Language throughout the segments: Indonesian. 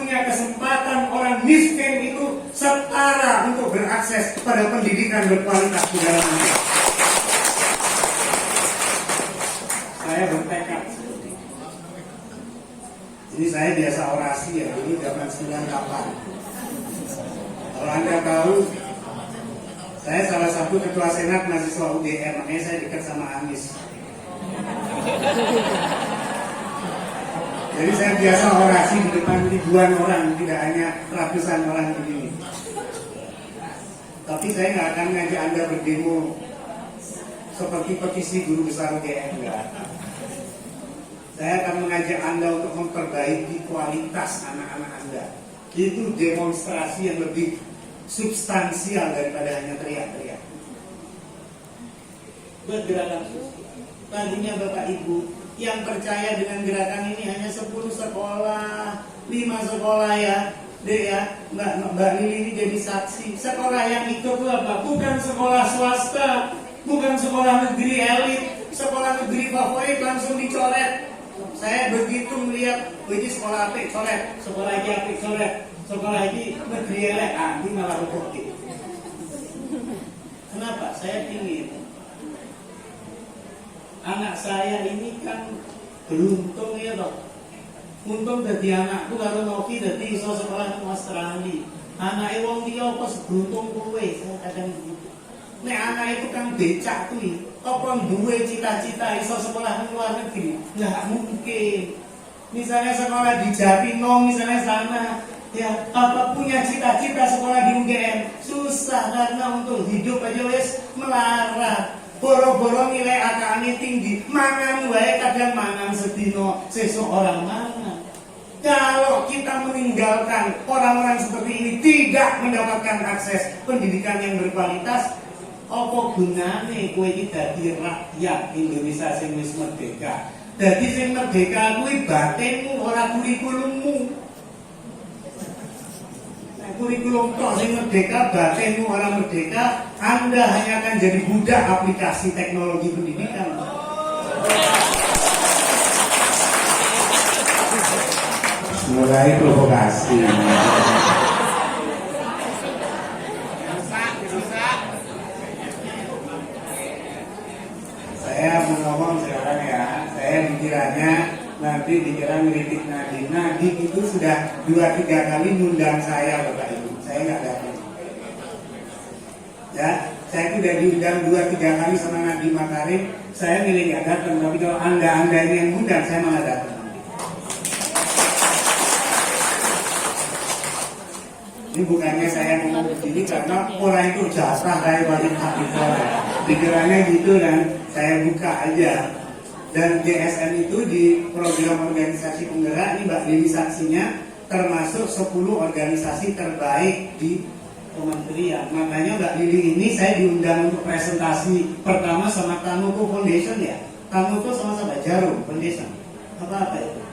punya kesempatan orang miskin itu setara untuk berakses pada pendidikan berkualitas di dalam negeri. Saya bertekad seperti itu. Ini saya biasa orasi ya, dulu zaman 98. Kalau Anda tahu, saya salah satu ketua senat mahasiswa UGM, makanya saya dekat sama Anies. Jadi saya biasa orasi di depan ribuan orang, tidak hanya ratusan orang begini. Tapi saya nggak akan ngajak Anda berdemo seperti petisi guru besar UGM, enggak. Saya akan mengajak Anda untuk memperbaiki kualitas anak-anak Anda. Itu demonstrasi yang lebih substansial daripada hanya teriak-teriak. Bergerakan sosial. Tadinya Bapak Ibu yang percaya dengan gerakan ini hanya 10 sekolah, 5 sekolah ya, Dek ya, Mbak Lili ini jadi saksi. Sekolah yang ikut itu apa? Bukan sekolah swasta, bukan sekolah negeri elit, sekolah negeri favorit langsung dicoret. Saya begitu melihat, ini sekolah apik coret, sekolah ini apik coret, sekolah ini negeri elek, ini malah rugi. Kenapa? Saya ingin anak saya ini kan beruntung ya dok. Untung jadi anakku kalau Novi jadi iso sekolah di Australia. Anak wong dia apa seberuntung kowe, saya kadang gitu. Nek anak itu kan becak tuh, apa duwe cita-cita iso sekolah di luar negeri? Nggak mungkin. Misalnya sekolah di Jatinong, misalnya sana, ya apa punya cita-cita sekolah di UGM, susah karena untuk hidup aja wes melarat. Boro-boro nilai AKA-nya tinggi, mangan wae kadang mangan sedino, sesuk orang mangan. Kalau kita meninggalkan orang-orang seperti ini tidak mendapatkan akses pendidikan yang berkualitas, apa gunane kowe iki dadi rakyat Indonesia sing wis merdeka? Dadi sing merdeka kuwi batinmu ora kurikulummu. Kurikulum tok sing merdeka, batinmu orang merdeka, Anda hanya akan jadi budak aplikasi teknologi pendidikan. Mulai provokasi. Saya mau ngomong sekarang ya, saya dikiranya nanti dikira ngeritik Nadiem. Nadiem itu sudah 2-3 kali ngundang saya Bapak Ibu, saya nggak datang. Ya, saya itu udah diundang 2-3 kali sama Nadiem Makarim, saya milih nggak datang. Tapi kalau anda ini yang ngundang, saya malah datang. Ini bukannya saya ngomong begini karena orang itu jatah kayak banyak kapital. Pikirannya gitu kan, saya buka aja. Dan GSN itu di program organisasi penggerak, ini Mbak Lili saksinya, termasuk 10 organisasi terbaik di kementerian. Makanya Mbak Lili ini saya diundang untuk presentasi pertama sama Tanuko Foundation ya. Tanuko sama Jarum Foundation. Apa itu?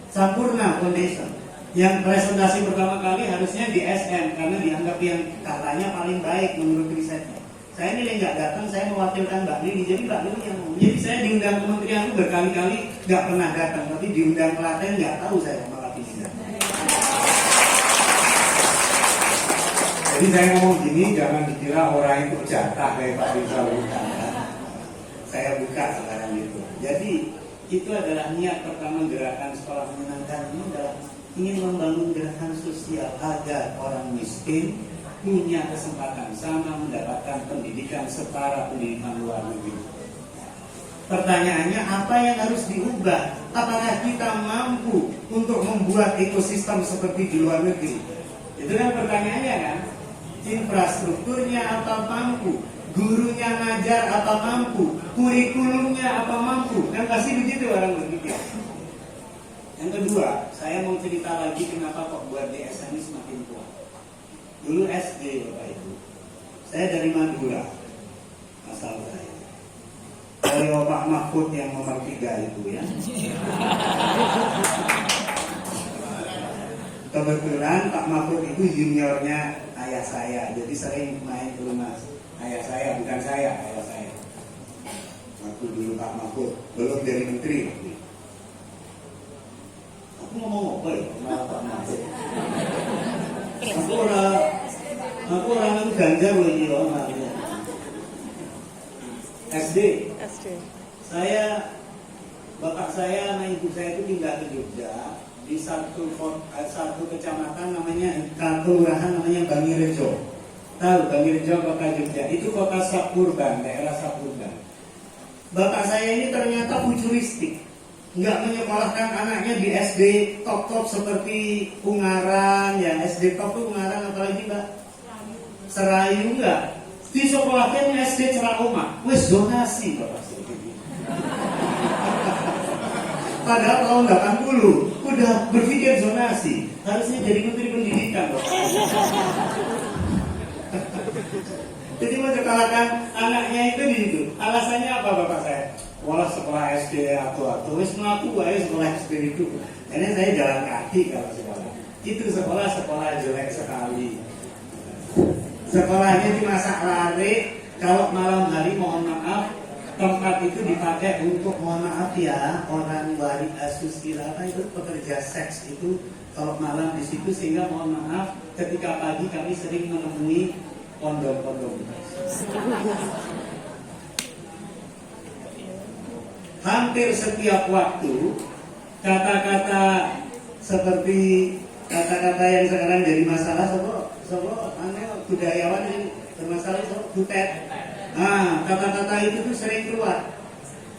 Sampurna Foundation. Yang presentasi pertama kali harusnya di SM karena dianggap yang katanya paling baik menurut risetnya. Saya ini nggak datang, saya mewakilkan Mbak Lili. Jadi Mbak Lili yang ngomong. Jadi saya diundang kementerian itu berkali-kali nggak pernah datang, tapi diundang Klaten nggak tahu saya malah bisa. Jadi saya ngomong gini, jangan dikira orang itu jatah kayak Pak Rizal. Saya buka sekarang itu. Jadi itu adalah niat pertama gerakan sekolah menyenangkan ini adalah ingin membangun gerakan sosial agar orang miskin punya kesempatan sama mendapatkan pendidikan setara pendidikan luar negeri. Pertanyaannya apa yang harus diubah? Apakah kita mampu untuk membuat ekosistem seperti di luar negeri? Itu kan pertanyaannya kan? Infrastrukturnya apa mampu? Gurunya ngajar apa mampu? Kurikulumnya apa mampu? Kan pasti begitu orang berpikir. Yang kedua, saya mau cerita lagi kenapa kok buat DSN ini semakin kuat. Dulu SD Bapak Ibu, saya dari Madura, asal saya. Dari Pak Mahfud yang nomor 3 itu ya. Kebetulan Pak Mahfud itu juniornya ayah saya, jadi sering main ke rumah ayah saya, bukan saya, ayah saya. Waktu dulu Pak Mahfud belum jadi menteri. Aku ngomong apa ya? Pak Mahfud. Aku orang ganja loh ini loh. SD. Bapak saya sama ibu saya itu tinggal di Jogja di satu kecamatan namanya kelurahan namanya Bangirejo. Tahu Bangirejo kota Jogja? Itu kota Sapurban, daerah Sapurban. Bapak saya ini ternyata futuristik, nggak menyekolahkan anaknya di SD top seperti Ungaran, ya SD top itu Ungaran apalagi Mbak? Serayu enggak. Disekolahkan SD Cerahoma, wes donasi Bapak saya. Padahal tahun 80 udah berpikir zonasi, harusnya jadi menteri pendidikan Bapak. Jadi menyekolahkan anaknya itu di situ. Alasannya apa Bapak saya? Walah sekolah SD atau wis ngaku wae sekolah SD itu. Ini saya jalan kaki kalau sekolah. Itu sekolah jelek sekali. Sekolahnya di masak lari. Kalau malam hari mohon maaf, tempat itu dipakai untuk mohon maaf ya orang wari asusila itu pekerja seks itu kalau malam di situ, sehingga mohon maaf ketika pagi kami sering menemui kondom-kondom. Hampir setiap waktu kata-kata seperti kata-kata yang sekarang jadi masalah budayawan ini bermasalah butet. Nah, kata-kata itu tuh sering keluar.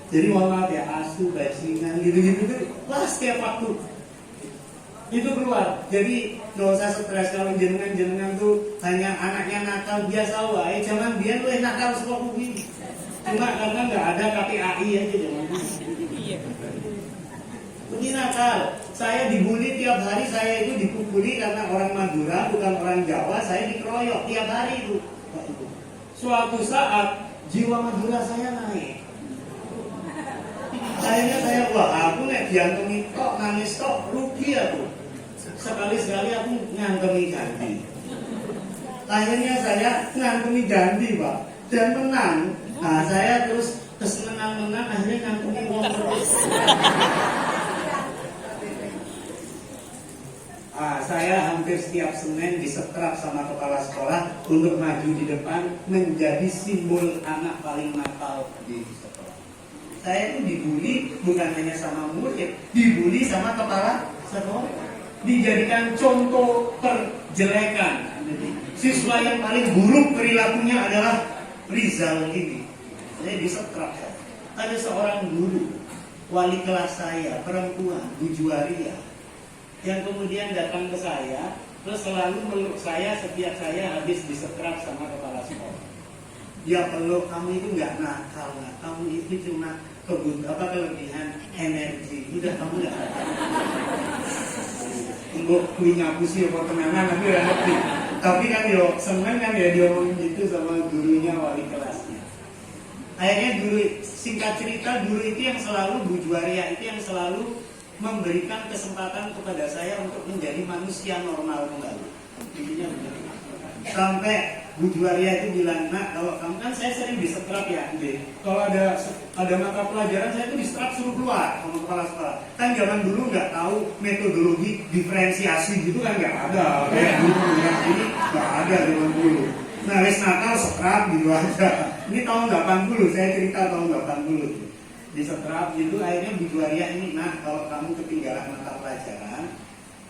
Jadi mohon maaf ya, asu, bajingan, gitu-gitu tuh wah setiap waktu itu keluar. Jadi nggak usah stres kalau jenengan tuh hanya anaknya nakal biasa wae. Jangan dia tuh nakal semua kuwi. Cuma karena nggak ada KPAI aja jangan. Ini nakal. Saya dibully tiap hari, saya itu dipukuli karena orang Madura bukan orang Jawa. Saya dikeroyok tiap hari itu. Suatu saat jiwa Madura saya naik. Akhirnya saya aku nek diantemi kok nangis kok rugi aku. Sekali-sekali aku ngantemi ganti. Akhirnya saya ngantemi ganti Pak dan menang. Nah saya terus kesenangan menang akhirnya ngantemi uang terus. Saya hampir setiap Senin disetrap sama kepala sekolah untuk maju di depan menjadi simbol anak paling nakal di sekolah. Saya itu dibully bukan hanya sama murid, dibully sama kepala sekolah. Dijadikan contoh perjelekan. Siswa yang paling buruk perilakunya adalah Rizal ini. Saya disetrap. Ada seorang guru, wali kelas saya, perempuan, Bu Juwaria, yang kemudian datang ke saya, terus selalu meluk saya setiap saya habis disetrap sama kepala sekolah. Ya peluk, kamu itu nggak nakal, kamu itu cuma kelebihan energi. Udah kamu nggak nakal. Untuk punya puisi apa kenangan tapi udah ngerti. Tapi kan yo seneng kan ya dia ngomong gitu sama gurunya wali kelasnya. Akhirnya guru, singkat cerita guru itu yang selalu Bu Juwaria itu yang selalu memberikan kesempatan kepada saya untuk menjadi manusia normal kembali. Intinya begitu. Sampai Bu Juwaria itu bilang, nak kalau kamu kan saya sering disetrap ya, kalau ada mata pelajaran saya itu disetrap suruh keluar sama kepala sekolah. Kan zaman dulu nggak tahu metodologi diferensiasi gitu kan nggak ada. Kayak dulu yang ini nggak ada zaman dulu. Nah wes nakal setrap gitu aja. Ini tahun 80, saya cerita tahun 80. Disetrap gitu, akhirnya Bu Juwaria ini, nah kalau kamu ketinggalan mata pelajaran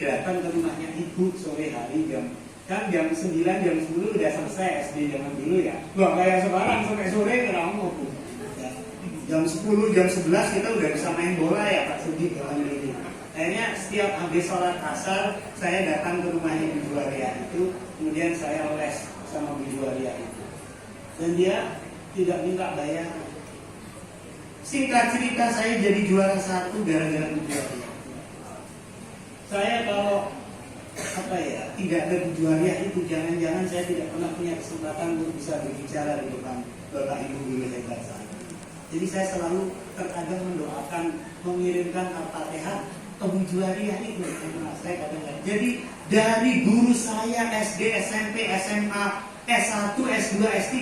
datang ke rumahnya ibu sore hari jam 9, jam 10 udah selesai SD zaman dulu ya. Nggak kayak sekarang sampai sore nggak mau ya. Jam 10, jam 11 kita udah bisa main bola ya Pak Sudi kawan ini. Akhirnya setiap habis sholat asar saya datang ke rumahnya Bu Juwaria itu, kemudian saya les sama Bu Juwaria itu, dan dia tidak minta bayaran. Singkat cerita saya jadi juara 1 gara-gara Bu Juwaria. Saya kalau tidak ada Bu Juwaria itu jangan-jangan saya tidak pernah punya kesempatan untuk bisa berbicara di depan Bapak Ibu guru hebat saya. Jadi saya selalu terkadang mendoakan, mengirimkan Al-Fatihah ke Bu Juwaria itu. Saya kadang-kadang. Jadi dari guru saya SD, SMP, SMA, S1, S2, S3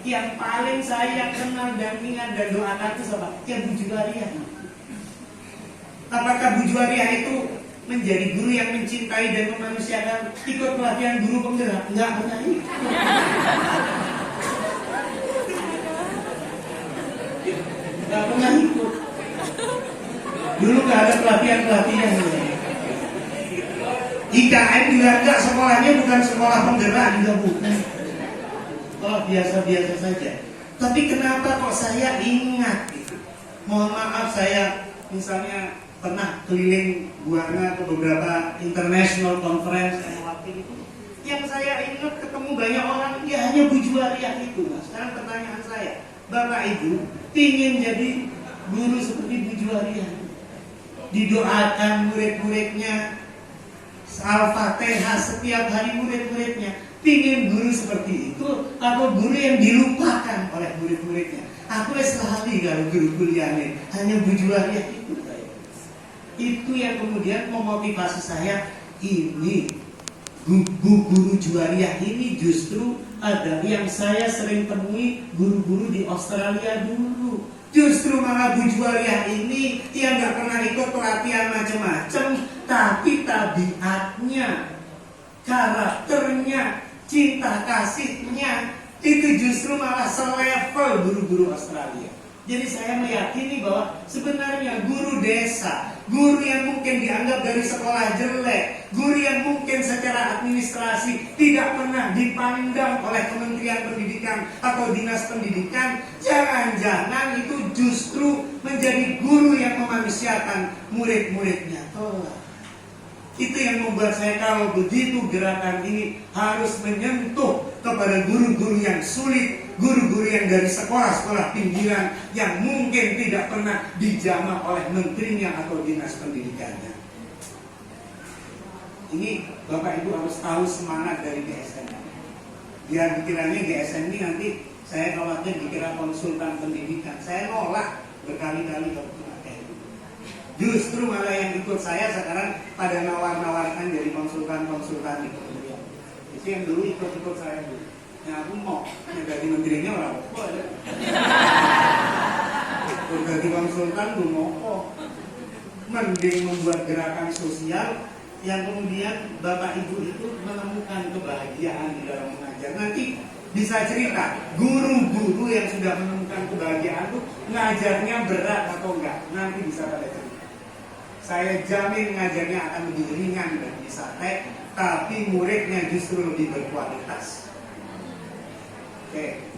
yang paling saya kenal dan ingat dan doakan itu siapa? Ya Bu Juwaria. Apakah Bu Juwaria itu menjadi guru yang mencintai dan memanusiakan, ikut pelatihan guru penggerak? Nggak pernah ikut. Nggak pernah ikut. Dulu nggak ada pelatihan. IKM juga enggak, sekolahnya bukan sekolah penggerak juga bukan. Oh, biasa-biasa saja. Tapi kenapa kok saya ingat gitu? Mohon maaf, saya misalnya pernah keliling Buana ke beberapa international conference yang waktu itu. Yang saya ingat ketemu banyak orang, ya hanya Bu Juwariah itu. Nah, sekarang pertanyaan saya, Bapak Ibu ingin jadi guru seperti Bu Juwariah? Didoakan murid-muridnya, Al-Fatihah setiap hari murid-muridnya. Pingin guru seperti itu atau guru yang dilupakan oleh murid-muridnya? Aku selalu kalau guru kuliahnya hanya Bu Juwariah itu. Itu yang kemudian memotivasi saya. Ini guru Juwariah ini justru ada yang saya sering temui guru-guru di Australia dulu. Justru malah Bu Juwariah ini yang nggak pernah ikut pelatihan macam-macam, tapi tabiatnya, karakternya, cinta kasihnya itu justru malah selevel guru-guru Australia. Jadi saya meyakini bahwa sebenarnya guru desa, guru yang mungkin dianggap dari sekolah jelek, guru yang mungkin secara administrasi tidak pernah dipandang oleh Kementerian Pendidikan atau Dinas Pendidikan, jangan-jangan itu justru menjadi guru yang memanusiakan murid-muridnya. Itu yang membuat saya, kalau begitu gerakan ini harus menyentuh kepada guru-guru yang sulit, guru-guru yang dari sekolah-sekolah pinggiran yang mungkin tidak pernah dijamah oleh menterinya atau dinas pendidikannya. Ini Bapak Ibu harus tahu semangat dari GSN. Biar pikirannya GSN ini nanti saya khawatir dikira konsultan pendidikan. Saya nolak berkali-kali kalau kayak itu. Justru malah yang ikut saya sekarang pada nawar-nawarkan jadi konsultan-konsultan di kementerian. Itu yang dulu ikut-ikut saya dulu. Yang aku mau jadi menterinya orang apa aja. Jadi konsultan belum mau. Mending membuat gerakan sosial yang kemudian Bapak Ibu itu menemukan kebahagiaan di dalam mengajar. Nanti bisa cerita guru-guru yang sudah menemukan kebahagiaan itu ngajarnya berat atau enggak. Nanti bisa pada cerita. Saya jamin ngajarnya akan lebih ringan dan bisa tapi muridnya justru lebih berkualitas. Oke.